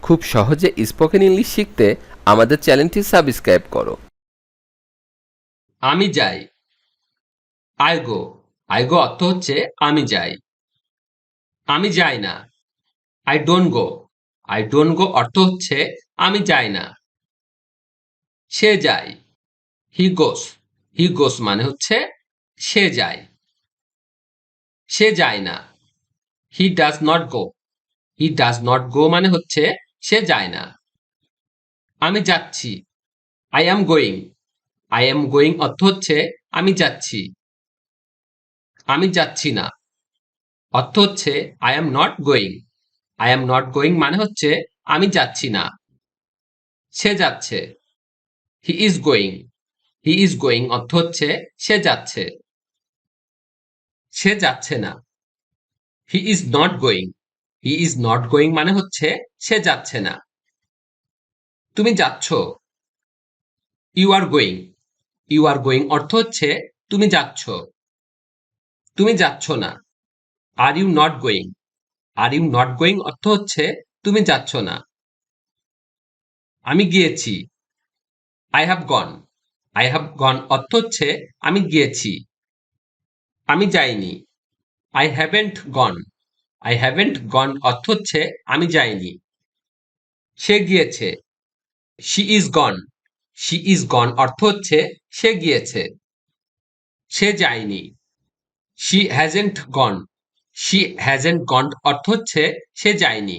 খুব সহজে spoken English শিখতে আমাদের চ্যানেলটি সাবস্ক্রাইব করো। আমি যাই। I go. আই গো অর্থ হচ্ছে আমি যাই। আমি যাই না। I don't go. I don't go অর্থ হচ্ছে আমি যাই না। সে যায়। হি গোস। হি গোস মানে হচ্ছে সে যায়। সে যায় না। He does not go. He does not go মানে হচ্ছে সে যায় না। আমি যাচ্ছি। I am going. I am going অর্থ হচ্ছে আমি যাচ্ছি। আমি যাচ্ছি না অর্থ হচ্ছে I am not going. I am not going মানে হচ্ছে আমি যাচ্ছি না। সে যাচ্ছে। He is going. He is going অর্থ হচ্ছে সে যাচ্ছে। সে যাচ্ছে না। He is not going. He is not going মানে হচ্ছে সে যাচ্ছে না। তুমি যাচ্ছ। You are going. You are going অর্থ হচ্ছে তুমি যাচ্ছ। তুমি যাচ্ছ না। Are you not going. Are you not going অর্থ হচ্ছে তুমি যাচ্ছ না। আমি গিয়েছি। I have gone. I have gone অর্থ হচ্ছে আমি গিয়েছি। আমি যাইনি। I haven't gone. I haven't gone অর্থ হচ্ছে আমি যাইনি। সে গিয়েছে। She is gone. She is gone অর্থ হচ্ছে সে গিয়েছে। সে যায়নি। She hasn't gone. She hasn't gone অর্থ হচ্ছে সে যায়নি।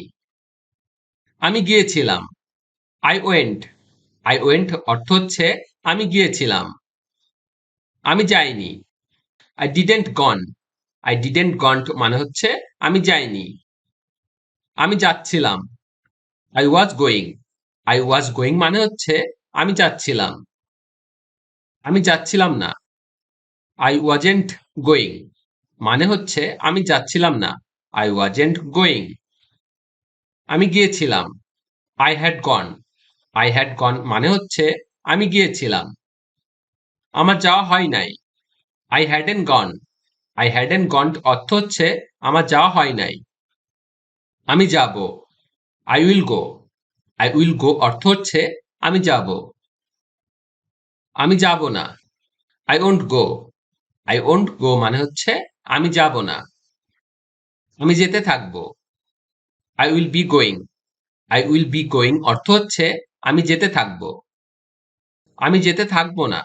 আমি গিয়েছিলাম। I went. আই ওয়েন্ট অর্থ হচ্ছে আমি গিয়েছিলাম। আমি যাইনি। I didn't gone. I didn't gone মানে হচ্ছে আমি যাইনি। আমি যাচ্ছিলাম। I was going. I was going মানে হচ্ছে আমি যাচ্ছিলাম। আমি যাচ্ছিলাম না। আই ওয়াজেন্ট গোয়িং মানে হচ্ছে আমি যাচ্ছিলাম না। I wasn't going. আমি গিয়েছিলাম। I had gone. I had gone মানে হচ্ছে আমি গিয়েছিলাম। আমার যাওয়া হয় নাই। I হ্যাডেন gone. আই হ্যাডেন গন অর্থ হচ্ছে আমার যাওয়া হয় নাই। আমি যাব। I will go. I will go অর্থ হচ্ছে আমি যাব। আমি যাব না। I won't go. I won't go মানে হচ্ছে আমি যাব না। আমি যেতে থাকবো। I will be going. I will be going অর্থ হচ্ছে আমি যেতে থাকবো। আমি যেতে থাকবো না।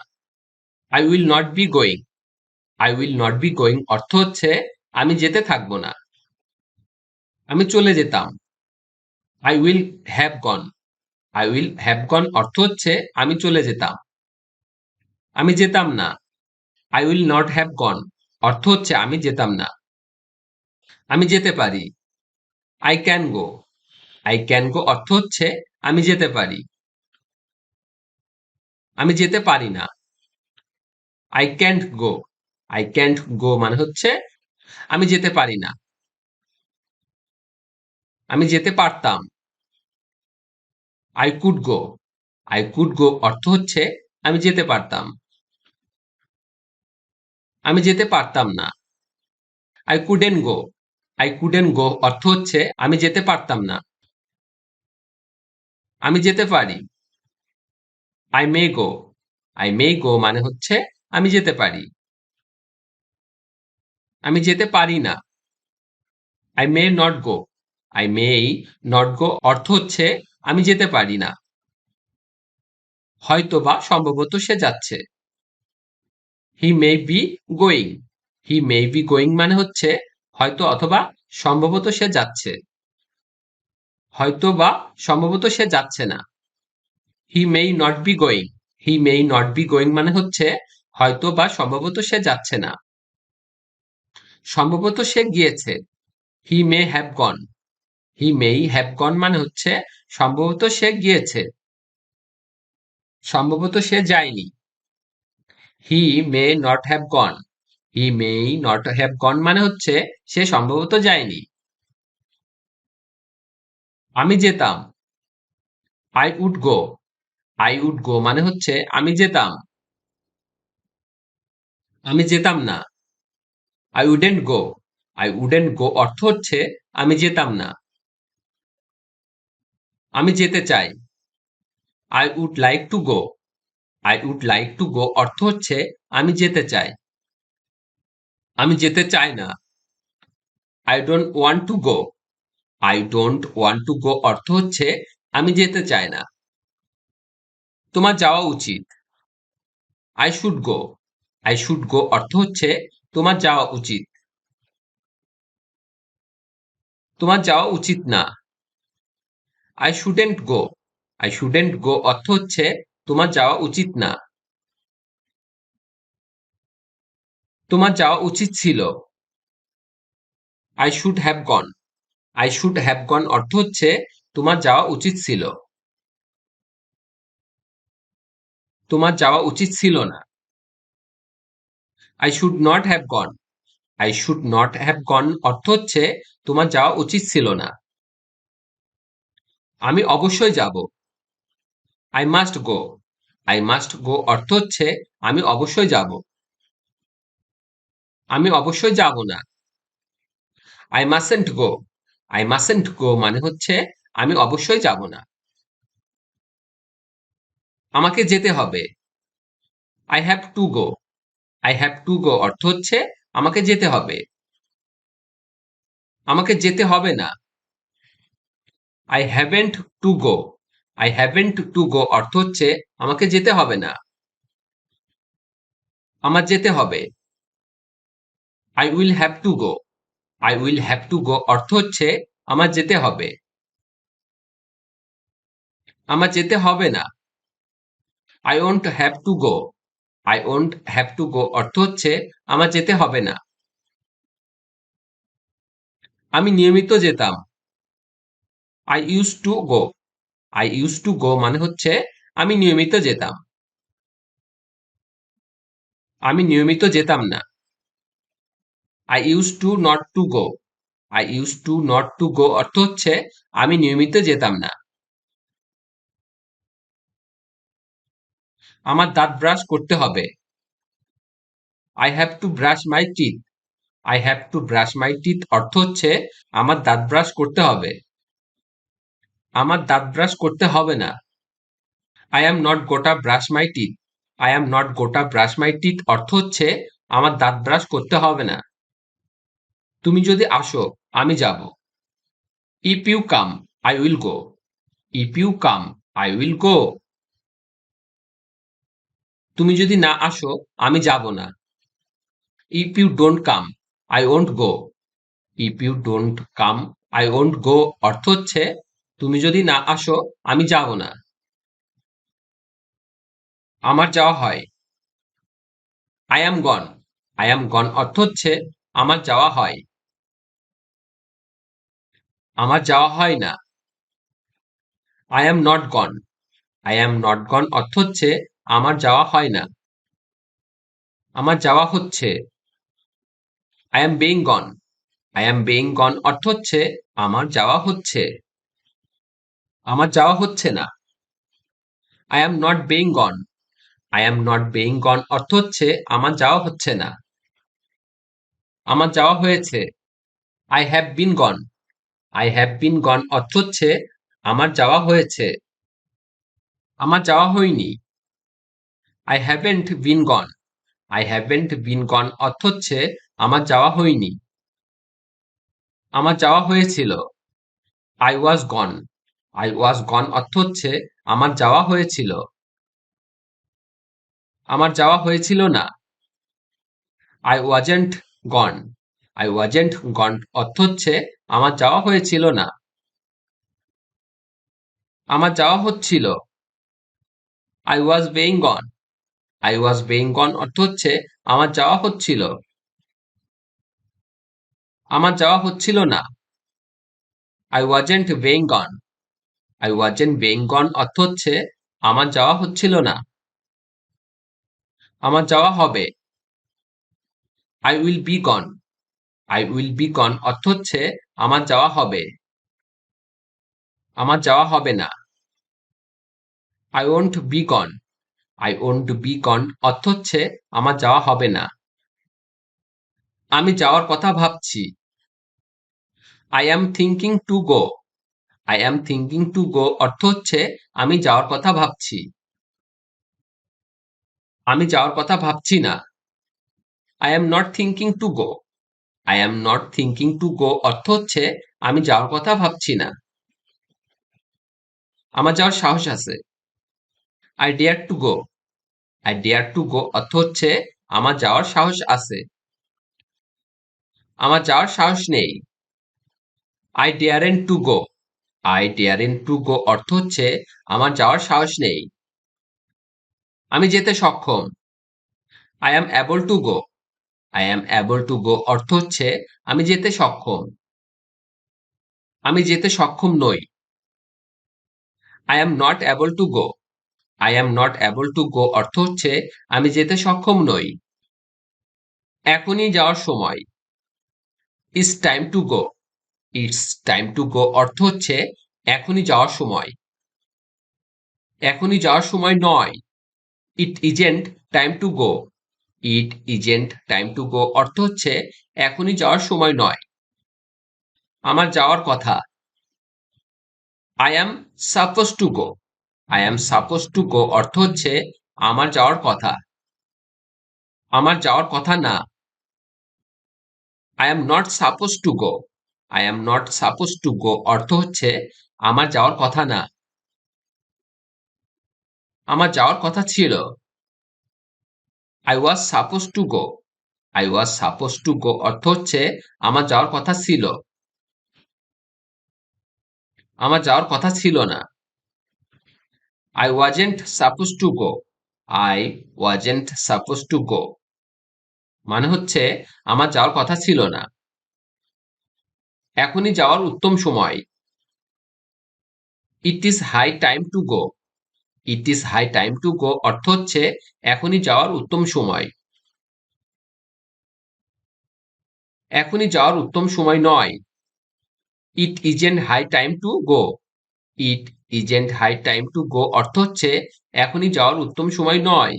I will not be going. I will not be going অর্থ হচ্ছে আমি যেতে থাকবো না। আমি চলে যেতাম। I will have gone. I will have gone অর্থ হচ্ছে আমি চলে যেতাম। আমি যেতাম না। I will not have gone অর্থ হচ্ছে আমি যেতাম না। আমি যেতে পারি। I can go. I can go অর্থ হচ্ছে আমি যেতে পারি। আমি যেতে পারি না। I can't go. I can't গো মানে হচ্ছে আমি যেতে পারি না। আমি যেতে পারতাম। I could go. I could go অর্থ হচ্ছে আমি যেতে পারতাম। আমি যেতে পারতাম না। I couldn't go. I couldn't go অর্থ হচ্ছে আমি যেতে পারতাম না। আমি যেতে পারি। I may go. I may গো মানে হচ্ছে আমি যেতে পারি। আমি যেতে পারি না। I may not go. I may not go অর্থ হচ্ছে আমি যেতে পারি না। হয়তো বা সম্ভবত সে যাচ্ছে। He may be going. He may be going মানে হচ্ছে হয়তো অথবা সম্ভবত সে যাচ্ছে। হয়তো বা সম্ভবত সে যাচ্ছে না। He may not be going. He may not be going মানে হচ্ছে হয়তো বা সম্ভবত সে যাচ্ছে না। সম্ভবত সে গিয়েছে। হি may have gone. He মেই have gone মানে হচ্ছে সম্ভবত সে গিয়েছে। সম্ভবত সে যায়নি। He may not have gone. He may not have gone মানে হচ্ছে সে সম্ভবত যায়নি। আমি যেতাম। I would go. I would go মানে হচ্ছে আমি যেতাম। আমি যেতাম না। I wouldn't go. I wouldn't go অর্থ হচ্ছে আমি যেতাম না। আমি যেতে চাই। I would like to go. I would like to go অর্থ হচ্ছে আমি যেতে চাই। আমি যেতে চাই না। I don't want to go. I don't want to go অর্থ হচ্ছে আমি যেতে চাই না। তোমার যাওয়া উচিত। I should go. I should go অর্থ হচ্ছে তোমার যাওয়া উচিত। তোমার যাওয়া উচিত না। I shouldn't go. I shouldn't go অর্থ হচ্ছে তোমার যাওয়া উচিত না। তোমার যাওয়া উচিত ছিল। I should have gone. I should have gone অর্থ হচ্ছে তোমার যাওয়া উচিত ছিল। তোমার যাওয়া উচিত ছিল না। I should not have gone. I should not have gone অর্থ হচ্ছে তোমার যাওয়া উচিত ছিল না। আমি অবশ্যই যাব। I must go. I must go অর্থ হচ্ছে আমি অবশ্যই যাব। আমি অবশ্যই যাব না। I mustn't go. I mustn't go মানে হচ্ছে আমি অবশ্যই যাব না। আমাকে যেতে হবে। I have to go. I have to go অর্থ হচ্ছে আমাকে যেতে হবে। আমাকে যেতে হবে না। I haven't to go. I haven't to go অর্থ হচ্ছে আমাকে যেতে হবে না। আমার যেতে হবে। I will have to go. I will have to go অর্থ হচ্ছে আমার যেতে হবে। আমার যেতে হবে না। I won't have to go. I won't have to go অর্থ হচ্ছে আমার যেতে হবে না। আমি নিয়মিত যেতাম। I used to go. I used to go মানে হচ্ছে আমি নিয়মিত যেতাম। আমি নিয়মিত যেতাম না। I used to not to go. I used to not to go অর্থ হচ্ছে আমি নিয়মিত যেতাম না। আমার দাঁত ব্রাশ করতে হবে। I have to brush my teeth. I have to brush my teeth অর্থ হচ্ছে আমার দাঁত ব্রাশ করতে হবে। আমার দাঁত ব্রাশ করতে হবে না। I am not গোটা brush my teeth. I am not গোটা brush my teeth অর্থ হচ্ছে আমার দাঁত ব্রাশ করতে হবে না। তুমি যদি আসো আমি যাব। If you come, I will go. If you come, I will go. তুমি যদি না আসো আমি যাব না। If you don't come, I won't go. If you don't come, I won't go অর্থ হচ্ছে তুমি যদি না আসো আমি যাব না। আমার যাওয়া হয়। I am gone. I am gone অর্থ হচ্ছে আমার যাওয়া হয়। আমার যাওয়া হয় না। I am not gone. I am not gone অর্থ হচ্ছে আমার যাওয়া হয় না। আমার যাওয়া হচ্ছে। I am being gone. I am being gone অর্থ হচ্ছে আমার যাওয়া হচ্ছে। আমার যাওয়া হচ্ছে না। I am not being gone. I am not being gone অর্থ হচ্ছে আমার যাওয়া হচ্ছে না। আমার যাওয়া হয়েছে। I have been gone. I have been gone অর্থ হচ্ছে আমার যাওয়া হয়েছে। আমার যাওয়া হয়নি। I haven't been gone. I haven't been gone অর্থ হচ্ছে আমার যাওয়া হয়নি। আমার যাওয়া হয়েছিল। I was gone. I was gone অর্থ হচ্ছে আমার যাওয়া হয়েছিল। আমার যাওয়া হয়েছিল না। I wasn't gone. I wasn't gone অর্থ হচ্ছে আমার যাওয়া হয়েছিল না। আমার যাওয়া হচ্ছিল। I was being gone. I was being gone অর্থ হচ্ছে আমার যাওয়া হচ্ছিল। আমার যাওয়া হচ্ছিল না। I wasn't being gone. I wasn't being gone অর্থ হচ্ছে আমার যাওয়া হচ্ছিল না। আমার যাওয়া হবে। I will be gone. I will be gone অর্থ হচ্ছে আমার যাওয়া হবে। আমার যাওয়া হবে না। I won't be gone. I won't be gone অর্থ হচ্ছে আমার যাওয়া হবে না। আমি যাওয়ার কথা ভাবছি। I am thinking to go. I am thinking two go অর্থ হচ্ছে আমি যাওয়ার কথা ভাবছি। আমি যাওয়ার কথা ভাবছি না। I am not thinking two go. I am not thinking two go অর্থ হচ্ছে আমি যাওয়ার কথা ভাবছি না। আমার যাওয়ার সাহস আছে। I dare to go. I dare to go অর্থ হচ্ছে আমার যাওয়ার সাহস আছে। আমার যাওয়ার সাহস নেই। I daren't to go. I daren't to go অর্থ হচ্ছে আমার যাওয়ার সাহস নেই। আমি যেতে সক্ষম। I am able to go. I am able to go অর্থ হচ্ছে আমি যেতে সক্ষম। আমি যেতে সক্ষম নই। I am not able to go. I am not able to go অর্থ হচ্ছে আমি যেতে সক্ষম নই। এখনই যাওয়ার সময়। It's time to go. It's time to go অর্থ হচ্ছে এখনই যাওয়ার সময়। এখনই যাওয়ার সময় নয়। It isn't time to go. It isn't time to go অর্থ হচ্ছে এখনই যাওয়ার সময় নয়। আমার যাওয়ার কথা। I am suppose two go. I am suppose two go অর্থ হচ্ছে আমার যাওয়ার কথা। আমার যাওয়ার কথা না। I am not suppose two go. I am not suppose two go অর্থ হচ্ছে আমার যাওয়ার কথা না। আমার যাওয়ার কথা ছিল। I was suppose two go. I was suppose two go অর্থ হচ্ছে আমার যাওয়ার কথা ছিল। আমার যাওয়ার কথা ছিল না। I wasn't suppose two go. I wasn't suppose to go মানে হচ্ছে আমার যাওয়ার কথা ছিল না। এখনই যাওয়ার উত্তম সময়। It is high time to go. It is high time to go অর্থ হচ্ছে এখনই যাওয়ার উত্তম সময়। এখনই যাওয়ার উত্তম সময় নয়। It isn't high time to go. It isn't high time to go অর্থ হচ্ছে এখনই যাওয়ার উত্তম সময় নয়।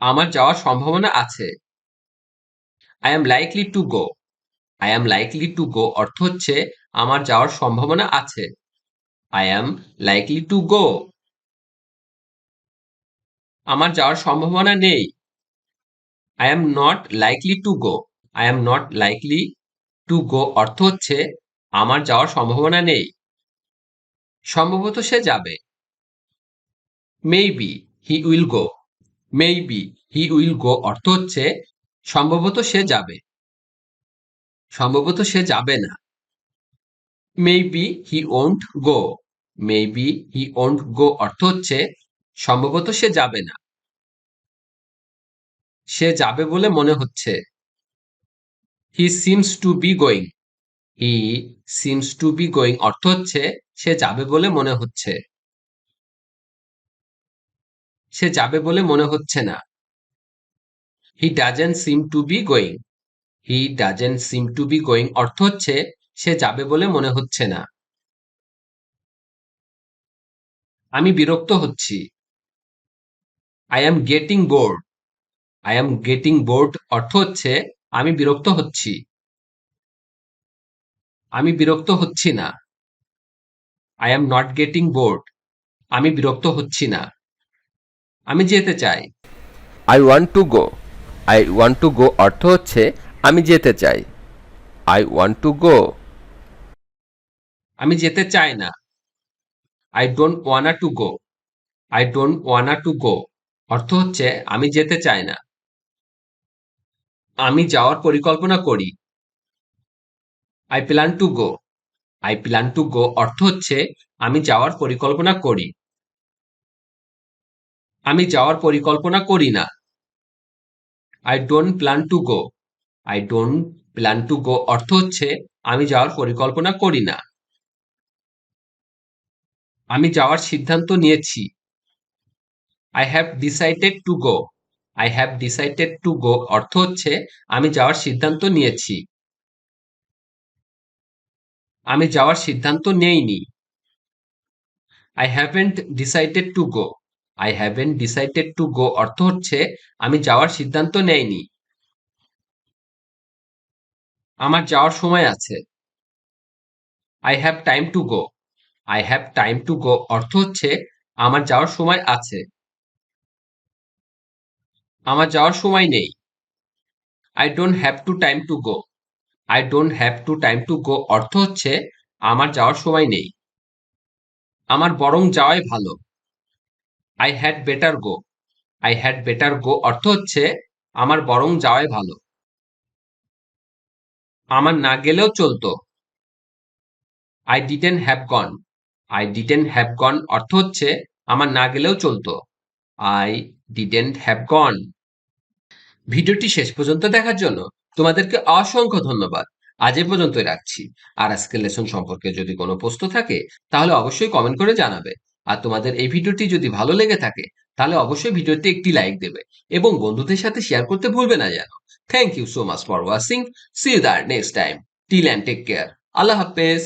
আমার যাওয়ার সম্ভাবনা আছে। I am likely to go. I am likely to go অর্থ হচ্ছে আমার যাওয়ার সম্ভাবনা আছে। I am likely to go. আমার যাওয়ার সম্ভাবনা নেই। I am not likely to go. I am not likely to go অর্থ হচ্ছে আমার যাওয়ার সম্ভাবনা নেই। সম্ভবত সে যাবে। Maybe he will go. Maybe he will go অর্থ হচ্ছে সম্ভবত সে যাবে। সম্ভবত সে যাবে না। Maybe he won't go. Maybe he won't go অর্থ হচ্ছে সম্ভবত সে যাবে না। সে যাবে বলে মনে হচ্ছে। He seems to be going. He seems to be going অর্থ হচ্ছে সে যাবে বলে মনে হচ্ছে। সে যাবে বলে মনে হচ্ছে না। He doesn't seem to be going. He doesn't seem to be going অর্থ হচ্ছে সে যাবে বলে মনে হচ্ছে না। আমি বিরক্ত হচ্ছি। I am getting bored. I am getting bored অর্থ হচ্ছে আমি বিরক্ত হচ্ছি। আমি বিরক্ত হচ্ছি না। I am not getting bored. আমি বিরক্ত হচ্ছি না। আমি যেতে চাই। I want to go. I want to go অর্থ হচ্ছে আমি যেতে চাই। I want to go. আমি যেতে চাই না। I don't wanna to go. I don't wanna to go অর্থ হচ্ছে আমি যেতে চাই না। আমি যাওয়ার পরিকল্পনা করি। I plan two go. I plan two go অর্থ হচ্ছে আমি যাওয়ার পরিকল্পনা করি। আমি যাওয়ার পরিকল্পনা করি না। I don't plan two go. I don't plan two go অর্থ হচ্ছে আমি যাওয়ার পরিকল্পনা করি না। আমি যাওয়ার সিদ্ধান্ত নিয়েছি। I have decided to go. I have decided to go অর্থ হচ্ছে আমি যাওয়ার সিদ্ধান্ত নিয়েছি। আমি যাওয়ার সিদ্ধান্ত নেইনি। I haven't decided to go. I haven't decided to go অর্থ হচ্ছে আমি যাওয়ার সিদ্ধান্ত নেইনি। আমার যাওয়ার সময় আছে। I have time to go. I have time to go অর্থ হচ্ছে আমার যাওয়ার সময় আছে। আমার যাওয়ার সময় নেই। I don't have to time to go. I don't have to time to go অর্থ হচ্ছে আমার যাওয়ার সময় নেই। আমার বরং যাওয়াই ভালো। I had better go. I had better go অর্থ হচ্ছে আমার বরং যাওয়াই ভালো। আমার না গেলেও চলতো। I didn't have gone. I didn't have gone অর্থ হচ্ছে আমার না গেলেও চলতো। I didn't have gone. ভিডিওটি শেষ পর্যন্ত দেখার জন্য তোমাদেরকে অসংখ্য ধন্যবাদ। আজ এ পর্যন্তই রাখছি। আর আজকের লেসন সম্পর্কে যদি কোনো প্রশ্ন থাকে তাহলে অবশ্যই কমেন্ট করে জানাবে। আর তোমাদের এই ভিডিওটি যদি ভালো লেগে থাকে তাহলে অবশ্যই ভিডিওতে একটি লাইক দেবে এবং বন্ধুদের সাথে শেয়ার করতে ভুলবে না যেন। Thank you so much for watching. See you the next time. Till and take care. আল্লাহ হাফেজ।